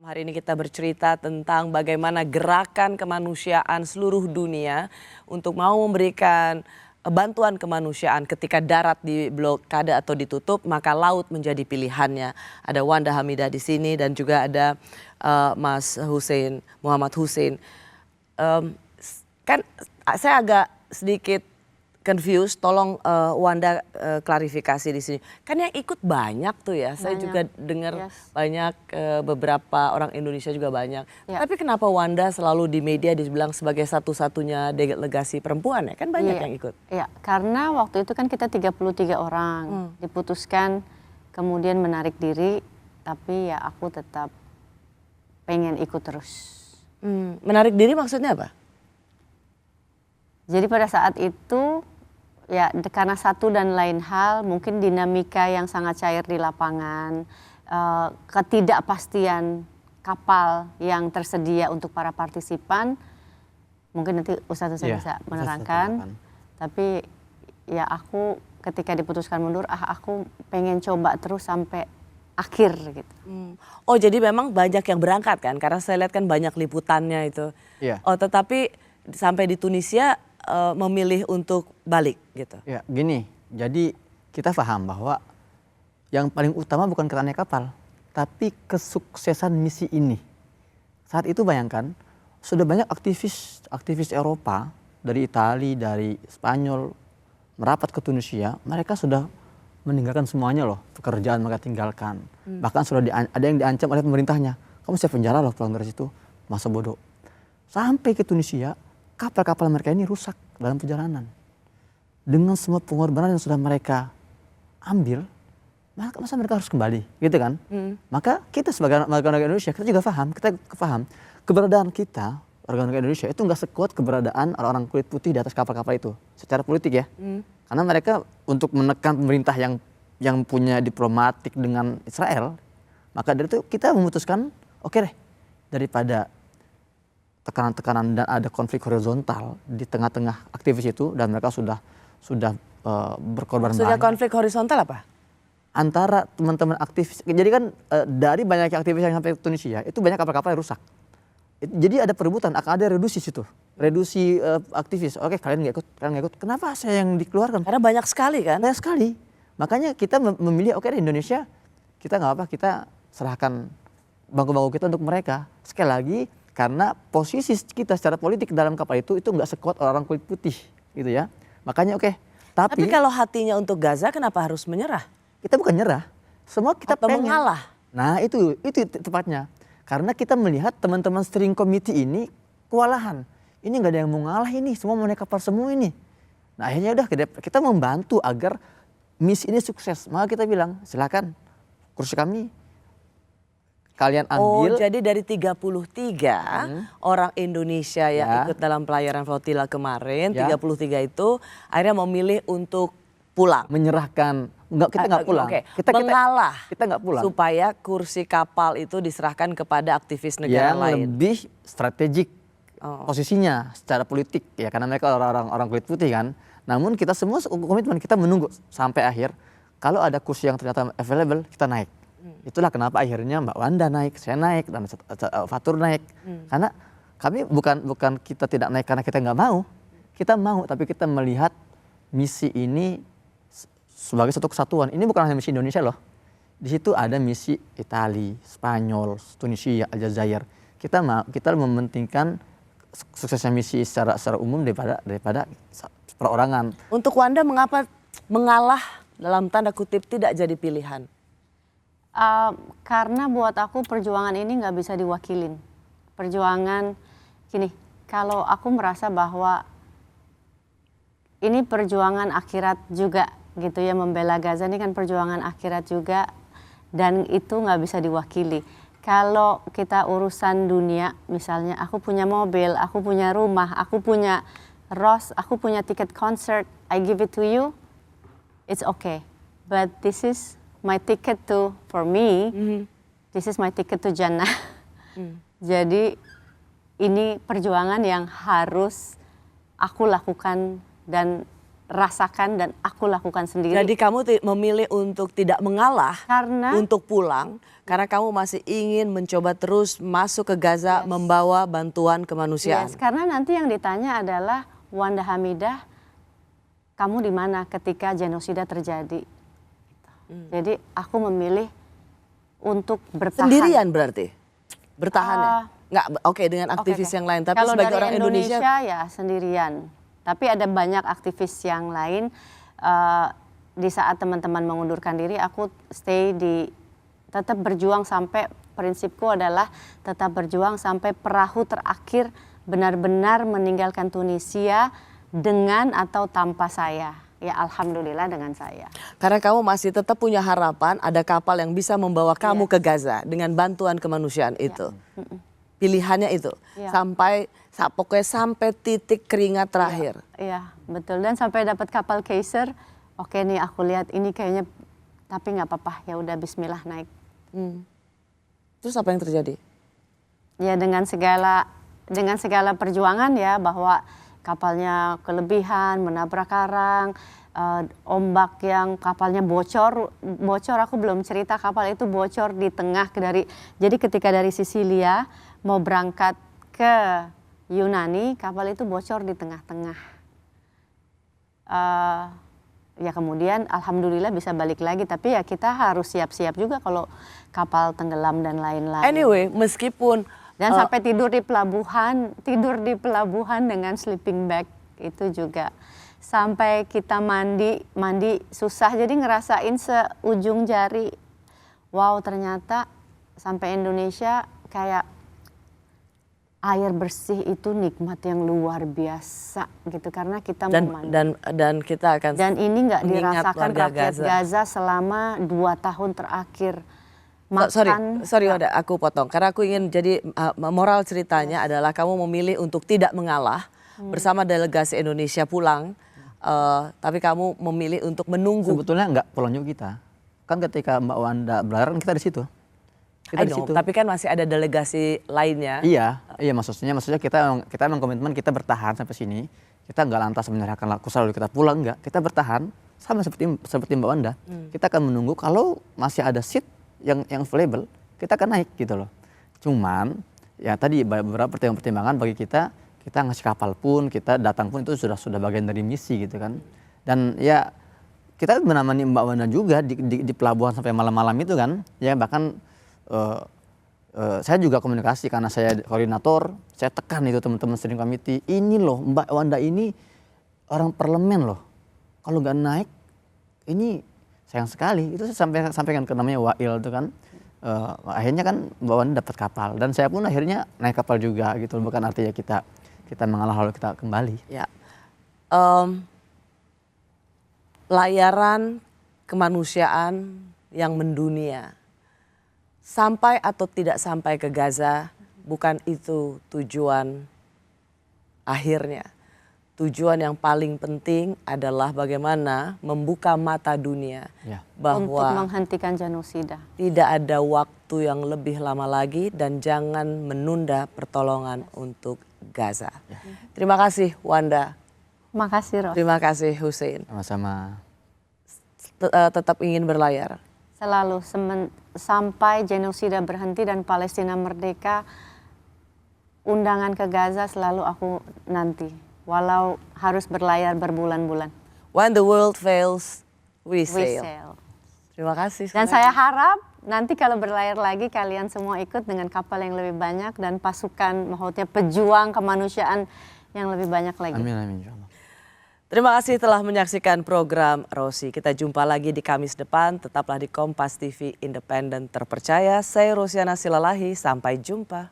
Hari ini kita bercerita tentang bagaimana gerakan kemanusiaan seluruh dunia untuk mau memberikan bantuan kemanusiaan ketika darat di blokade atau ditutup, maka laut menjadi pilihannya. Ada Wanda Hamidah di sini dan juga ada Mas Hussein, Muhammad Hussein. Kan saya agak sedikit confused, tolong Wanda klarifikasi di sini. Kan yang ikut banyak tuh ya, saya juga dengar banyak beberapa orang Indonesia juga banyak. Tapi kenapa Wanda selalu di media dibilang sebagai satu-satunya delegasi perempuan ya? Kan banyak yang ikut. Iya, karena waktu itu kan kita 33 orang diputuskan kemudian menarik diri, tapi ya aku tetap pengen ikut terus. Menarik diri maksudnya apa? Jadi pada saat itu ya karena satu dan lain hal, mungkin dinamika yang sangat cair di lapangan, ketidakpastian kapal yang tersedia untuk para partisipan, mungkin nanti Ustadz bisa menerangkan. Tapi ya aku ketika diputuskan mundur, aku pengen coba terus sampai akhir gitu. Oh jadi memang banyak yang berangkat kan, karena saya lihat kan banyak liputannya itu. Oh tetapi sampai di Tunisia memilih untuk balik gitu. Ya gini, jadi kita paham bahwa yang paling utama bukan kerannya kapal, tapi kesuksesan misi ini. Saat itu bayangkan sudah banyak aktivis Eropa dari Italia, dari Spanyol merapat ke Tunisia, mereka sudah meninggalkan semuanya loh, pekerjaan mereka tinggalkan. Bahkan sudah ada yang diancam oleh pemerintahnya, kamu siap penjara loh pulang dari situ, masa bodoh. Sampai ke Tunisia, kapal-kapal mereka ini rusak dalam perjalanan. Dengan semua pengorbanan yang sudah mereka ambil, masa mereka harus kembali, gitu kan? Maka kita sebagai warga negara Indonesia, kita juga paham, keberadaan kita, warga negara Indonesia itu nggak sekuat keberadaan orang-orang kulit putih di atas kapal-kapal itu, secara politik ya. Karena mereka untuk menekan pemerintah yang punya diplomatik dengan Israel, maka dari itu kita memutuskan, oke deh, daripada tekanan-tekanan dan ada konflik horizontal di tengah-tengah aktivis itu dan mereka sudah berkorban banyak. Sudah konflik horizontal apa? Antara teman-teman aktivis. Jadi kan dari banyak aktivis yang sampai ke Tunisia itu banyak kapal-kapal yang rusak. Jadi ada perebutan, akan ada reduksi situ. Reduksi aktivis. Oke, kalian nggak ikut. Kenapa saya yang dikeluarkan? Karena banyak sekali kan? Banyak sekali. Makanya kita memilih oke di Indonesia kita nggak apa, kita serahkan bangku-bangku kita untuk mereka. Sekali lagi karena posisi kita secara politik dalam kapal itu nggak sekuat orang kulit putih gitu ya. Makanya oke. Tapi kalau hatinya untuk Gaza kenapa harus menyerah? Kita bukan nyerah. Semua kita atau pengen mengalah. Nah itu tepatnya. Karena kita melihat teman-teman steering committee ini kewalahan. Ini nggak ada yang mau ngalah ini, semua mau naik kapal semua ini. Nah akhirnya udah kita membantu agar misi ini sukses. Maka kita bilang silakan kursi kami kalian ambil. Oh, jadi dari 33 orang Indonesia yang ikut dalam pelayaran flotila kemarin, 33 itu akhirnya memilih untuk pulang. Menyerahkan, kita nggak pulang. Mengalah. Kita nggak pulang. Supaya kursi kapal itu diserahkan kepada aktivis negara lain. Yang lebih strategik posisinya secara politik ya, karena mereka orang kulit putih kan. Namun kita semua komitmen kita menunggu sampai akhir. Kalau ada kursi yang ternyata available, kita naik. Itulah kenapa akhirnya Mbak Wanda naik, saya naik, dan Fatur naik. Karena kami bukan kita tidak naik karena kita nggak mau. Kita mau, tapi kita melihat misi ini sebagai satu kesatuan. Ini bukan hanya misi Indonesia loh. Di situ ada misi Italia, Spanyol, Tunisia, Aljazair. Kita mementingkan suksesnya misi secara umum daripada perorangan. Untuk Wanda mengapa mengalah dalam tanda kutip tidak jadi pilihan? Karena buat aku perjuangan ini nggak bisa diwakilin. Perjuangan gini, kalau aku merasa bahwa ini perjuangan akhirat juga gitu ya, membela Gaza ini kan perjuangan akhirat juga, dan itu nggak bisa diwakili. Kalau kita urusan dunia, misalnya aku punya mobil, aku punya rumah, aku punya aku punya tiket concert, I give it to you, it's okay. But this is my ticket for me, this is my ticket to Jannah. Jadi ini perjuangan yang harus aku lakukan dan rasakan dan aku lakukan sendiri. Jadi kamu memilih untuk tidak mengalah Karena untuk pulang karena kamu masih ingin mencoba terus masuk ke Gaza membawa bantuan kemanusiaan. karena nanti yang ditanya adalah Wanda Hamidah, kamu di mana ketika genosida terjadi? Jadi aku memilih untuk bertahan. Sendirian berarti bertahan ya? Nggak, oke, dengan aktivis Oke. yang lain. Tapi Kalau sebagai dari orang Indonesia, ya sendirian. Tapi ada banyak aktivis yang lain. Di saat teman-teman mengundurkan diri, aku tetap berjuang sampai, prinsipku adalah tetap berjuang sampai perahu terakhir benar-benar meninggalkan Tunisia dengan atau tanpa saya. Ya alhamdulillah dengan saya. karena kamu masih tetap punya harapan ada kapal yang bisa membawa kamu ke Gaza dengan bantuan kemanusiaan itu. Pilihannya itu pokoknya sampai titik keringat terakhir. Iya betul, dan sampai dapat kapal Kaiser, oke nih aku lihat ini kayaknya, tapi nggak apa-apa, ya udah Bismillah naik. Terus apa yang terjadi? Ya dengan segala perjuangan ya, bahwa kapalnya kelebihan, menabrak karang, ombak yang kapalnya bocor, aku belum cerita, kapal itu bocor di tengah jadi ketika dari Sisilia mau berangkat ke Yunani, kapal itu bocor di tengah-tengah. Ya kemudian alhamdulillah bisa balik lagi, tapi ya kita harus siap-siap juga kalau kapal tenggelam dan lain-lain. Anyway, meskipun Dan sampai tidur di pelabuhan dengan sleeping bag itu juga. Sampai kita mandi susah, jadi ngerasain seujung jari. Wow, ternyata sampai Indonesia kayak air bersih itu nikmat yang luar biasa gitu, karena kita mau mandi. Dan kita akan Dan ini nggak mengingat dirasakan warga rakyat Gaza selama 2 tahun terakhir. Sorry Wanda, aku potong karena aku ingin jadi moral ceritanya adalah kamu memilih untuk tidak mengalah bersama delegasi Indonesia pulang, tapi kamu memilih untuk menunggu. Sebetulnya nggak pulang juga kita. Kan ketika Mbak Wanda berlayar kita di situ. Kita di situ. Tapi kan masih ada delegasi lainnya. Iya maksudnya kita memang komitmen kita bertahan sampai sini. Kita nggak lantas menyerahkan laku lalu kita pulang, nggak. Kita bertahan sama seperti Mbak Wanda. Kita akan menunggu kalau masih ada seat yang available, kita akan naik gitu loh. Cuman ya tadi beberapa pertimbangan bagi kita ngasih kapal pun, kita datang pun itu sudah bagian dari misi gitu kan. Dan ya kita menemani Mbak Wanda juga di pelabuhan sampai malam-malam itu kan. Ya bahkan saya juga komunikasi karena saya koordinator, saya tekan itu teman-teman steering committee, ini loh Mbak Wanda ini orang parlemen loh. Kalau nggak naik ini sayang sekali. Itu saya sampaikan ke namanya Wail itu kan. Akhirnya kan Mbak Wanda dapat kapal dan saya pun akhirnya naik kapal juga gitu. Bukan artinya kita mengalah lalu kita kembali. Ya. Layaran kemanusiaan yang mendunia, sampai atau tidak sampai ke Gaza, bukan itu tujuan akhirnya. Tujuan yang paling penting adalah bagaimana membuka mata dunia bahwa untuk menghentikan genosida. Tidak ada waktu yang lebih lama lagi dan jangan menunda pertolongan untuk Gaza. Terima kasih Wanda. Makasih Ros. Terima kasih Hussein. Sama-sama. Tetap ingin berlayar. Selalu sampai genosida berhenti dan Palestina merdeka, undangan ke Gaza selalu aku nanti. Walau harus berlayar berbulan-bulan. When the world fails, we sail. Terima kasih. Dan saya harap nanti kalau berlayar lagi kalian semua ikut dengan kapal yang lebih banyak dan pasukan, maksudnya pejuang kemanusiaan yang lebih banyak lagi. Amin insyaallah. Terima kasih telah menyaksikan program Rosi. Kita jumpa lagi di Kamis depan. Tetaplah di Kompas TV Independen Terpercaya. Saya Rosiana Silalahi. Sampai jumpa.